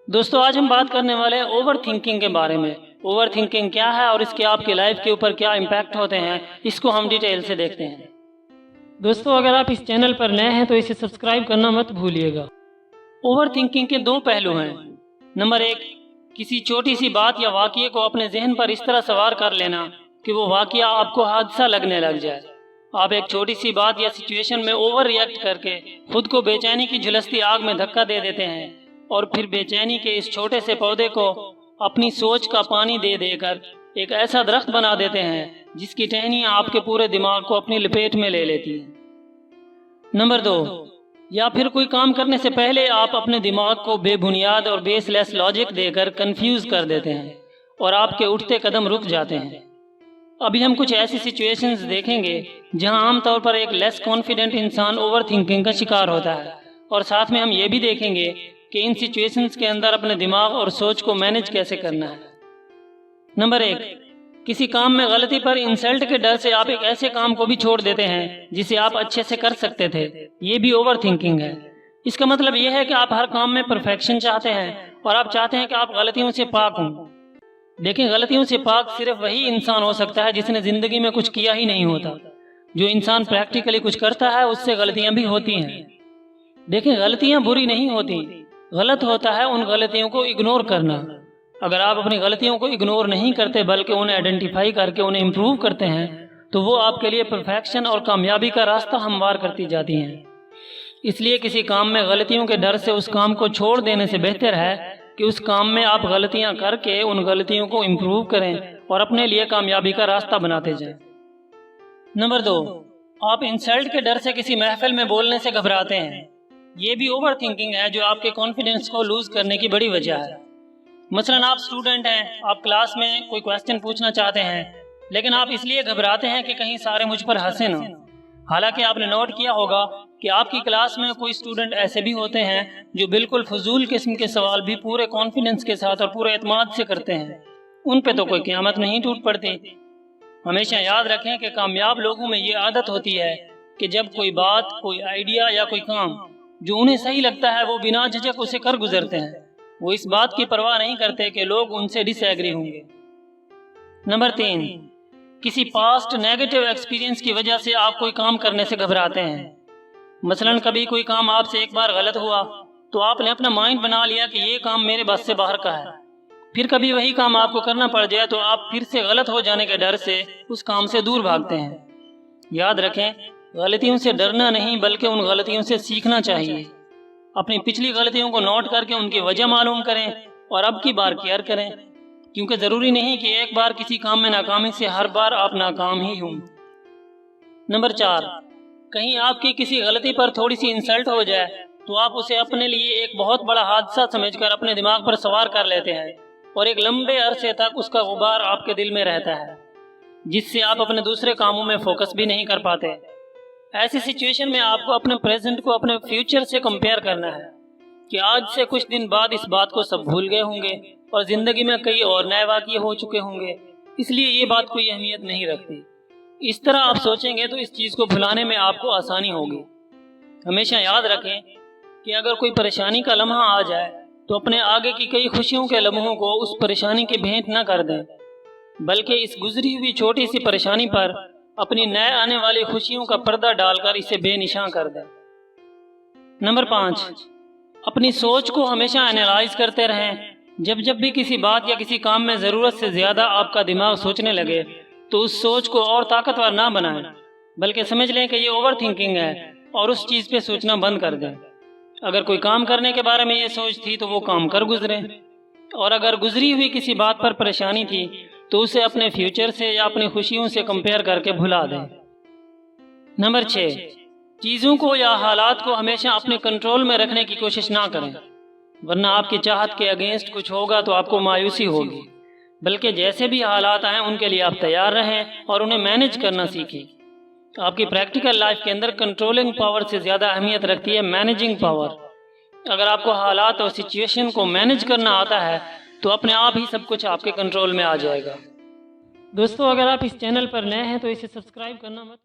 دوستو آج ہم بات کرنے والے ہیں اوور تھنکنگ کے بارے میں۔ اوور تھنکنگ کیا ہے اور اس کے آپ کی لائف کے اوپر کیا امپیکٹ ہوتے ہیں، اس کو ہم ڈیٹیل سے دیکھتے ہیں۔ دوستو اگر آپ اس چینل پر نئے ہیں تو اسے سبسکرائب کرنا مت بھولیے گا۔ اوور تھنکنگ کے دو پہلو ہیں۔ نمبر ایک، کسی چھوٹی سی بات یا واقعے کو اپنے ذہن پر اس طرح سوار کر لینا کہ وہ واقعہ آپ کو حادثہ لگنے لگ جائے۔ آپ ایک چھوٹی سی بات یا سچویشن میں اوور ریئیکٹ کر کے خود کو بے چینی کی جھلستی آگ میں دھکا دے دیتے ہیں، اور پھر بے چینی کے اس چھوٹے سے پودے کو اپنی سوچ کا پانی دے دے کر ایک ایسا درخت بنا دیتے ہیں جس کی ٹہنیاں آپ کے پورے دماغ کو اپنی لپیٹ میں لے لیتی ہیں۔ نمبر دو، یا پھر کوئی کام کرنے سے پہلے آپ اپنے دماغ کو بے بنیاد اور بیس لیس لاجک دے کر کنفیوز کر دیتے ہیں اور آپ کے اٹھتے قدم رک جاتے ہیں۔ ابھی ہم کچھ ایسی سچویشنز دیکھیں گے جہاں عام طور پر ایک لیس کانفیڈنٹ انسان اوور تھنکنگ کا شکار ہوتا ہے، اور ساتھ میں ہم یہ بھی دیکھیں گے کہ ان سچویشنز کے اندر اپنے دماغ اور سوچ کو مینج کیسے کرنا ہے۔ نمبر ایک، کسی کام میں غلطی پر انسلٹ کے ڈر سے آپ ایک ایسے کام کو بھی چھوڑ دیتے ہیں جسے آپ اچھے سے کر سکتے تھے۔ یہ بھی اوور تھنکنگ ہے۔ اس کا مطلب یہ ہے کہ آپ ہر کام میں پرفیکشن چاہتے ہیں اور آپ چاہتے ہیں کہ آپ غلطیوں سے پاک ہوں۔ لیکن غلطیوں سے پاک صرف وہی انسان ہو سکتا ہے جس نے زندگی میں کچھ کیا ہی نہیں ہوتا۔ جو انسان پریکٹیکلی کچھ کرتا ہے اس سے غلطیاں بھی ہوتی ہیں۔ دیکھیں، غلطیاں بری نہیں ہوتی، غلط ہوتا ہے ان غلطیوں کو اگنور کرنا۔ اگر آپ اپنی غلطیوں کو اگنور نہیں کرتے بلکہ انہیں آئیڈینٹیفائی کر کے انہیں امپروو کرتے ہیں تو وہ آپ کے لیے پرفیکشن اور کامیابی کا راستہ ہموار کرتی جاتی ہیں۔ اس لیے کسی کام میں غلطیوں کے ڈر سے اس کام کو چھوڑ دینے سے بہتر ہے کہ اس کام میں آپ غلطیاں کر کے ان غلطیوں کو امپروو کریں اور اپنے لیے کامیابی کا راستہ بناتے جائیں۔ نمبر دو، آپ انسلٹ کے ڈر سے کسی محفل میں بولنے سے گھبراتے ہیں۔ یہ بھی اوور تھنکنگ ہے جو آپ کے کانفیڈنس کو لوز کرنے کی بڑی وجہ ہے۔ مثلاً آپ اسٹوڈنٹ ہیں، آپ کلاس میں کوئی کویسچن پوچھنا چاہتے ہیں، لیکن آپ اس لیے گھبراتے ہیں کہ کہیں سارے مجھ پر ہنسیں نہ۔ حالانکہ آپ نے نوٹ کیا ہوگا کہ آپ کی کلاس میں کوئی اسٹوڈنٹ ایسے بھی ہوتے ہیں جو بالکل فضول قسم کے سوال بھی پورے کانفیڈنس کے ساتھ اور پورے اعتماد سے کرتے ہیں۔ ان پہ تو کوئی قیامت نہیں ٹوٹ پڑتی۔ ہمیشہ یاد رکھیں کہ کامیاب لوگوں میں یہ عادت ہوتی ہے کہ جب کوئی بات، کوئی آئیڈیا یا کوئی کام جو انہیں صحیح لگتا ہے وہ بنا جھجک اسے کر گزرتے ہیں۔ وہ اس بات کی پرواہ نہیں کرتے کہ لوگ ان سے ڈس ایگری ہوں گے۔ نمبر تین، کسی پاسٹ نیگیٹو ایکسپیرینس کی وجہ سے آپ کوئی کام کرنے سے گھبراتے ہیں۔ مثلاً کبھی کوئی کام آپ سے ایک بار غلط ہوا تو آپ نے اپنا مائنڈ بنا لیا کہ یہ کام میرے بس سے باہر کا ہے۔ پھر کبھی وہی کام آپ کو کرنا پڑ جائے تو آپ پھر سے غلط ہو جانے کے ڈر سے اس کام سے دور بھاگتے ہیں۔ یاد رکھیں، غلطیوں سے ڈرنا نہیں بلکہ ان غلطیوں سے سیکھنا چاہیے۔ اپنی پچھلی غلطیوں کو نوٹ کر کے ان کی وجہ معلوم کریں اور اب کی بار کیئر کریں، کیونکہ ضروری نہیں کہ ایک بار کسی کام میں ناکامی سے ہر بار آپ ناکام ہی ہوں۔ نمبر چار، کہیں آپ کی کسی غلطی پر تھوڑی سی انسلٹ ہو جائے تو آپ اسے اپنے لیے ایک بہت بڑا حادثہ سمجھ کر اپنے دماغ پر سوار کر لیتے ہیں، اور ایک لمبے عرصے تک اس کا غبار آپ کے دل میں رہتا ہے، جس سے آپ اپنے دوسرے کاموں میں فوکس بھی نہیں کر پاتے۔ ایسی سچویشن میں آپ کو اپنے پریزنٹ کو اپنے فیوچر سے کمپیئر کرنا ہے کہ آج سے کچھ دن بعد اس بات کو سب بھول گئے ہوں گے اور زندگی میں کئی اور نئے واقعے ہو چکے ہوں گے، اس لیے یہ بات کوئی اہمیت نہیں رکھتی۔ اس طرح آپ سوچیں گے تو اس چیز کو بھلانے میں آپ کو آسانی ہوگی۔ ہمیشہ یاد رکھیں کہ اگر کوئی پریشانی کا لمحہ آ جائے تو اپنے آگے کی کئی خوشیوں کے لمحوں کو اس پریشانی کی بھینٹ نہ کر دیں، بلکہ اس گزری ہوئی چھوٹی سی پریشانی پر اپنی نئے آنے والی خوشیوں کا پردہ ڈال کر اسے بے نشان کر دیں۔ نمبر پانچ، اپنی سوچ کو ہمیشہ انالائز کرتے رہیں۔ جب بھی کسی بات یا کسی کام میں ضرورت سے زیادہ آپ کا دماغ سوچنے لگے تو اس سوچ کو اور طاقتور نہ بنائیں، بلکہ سمجھ لیں کہ یہ اوور تھنکنگ ہے اور اس چیز پہ سوچنا بند کر دیں۔ اگر کوئی کام کرنے کے بارے میں یہ سوچ تھی تو وہ کام کر گزریں، اور اگر گزری ہوئی کسی بات پر پریشانی تھی تو اسے اپنے فیوچر سے یا اپنی خوشیوں سے کمپیئر کر کے بھلا دیں۔ نمبر 6، چیزوں کو یا حالات کو ہمیشہ اپنے کنٹرول میں رکھنے کی کوشش نہ کریں، ورنہ آپ کی چاہت کے اگینسٹ کچھ ہوگا تو آپ کو مایوسی ہوگی۔ بلکہ جیسے بھی حالات آئیں ان کے لیے آپ تیار رہیں اور انہیں مینج کرنا سیکھیں۔ آپ کی پریکٹیکل لائف کے اندر کنٹرولنگ پاور سے زیادہ اہمیت رکھتی ہے مینیجنگ پاور۔ اگر آپ کو حالات اور سچویشن کو مینج کرنا آتا ہے تو اپنے آپ ہی سب کچھ آپ کے کنٹرول میں آ جائے گا۔ دوستو اگر آپ اس چینل پر نئے ہیں تو اسے سبسکرائب کرنا مت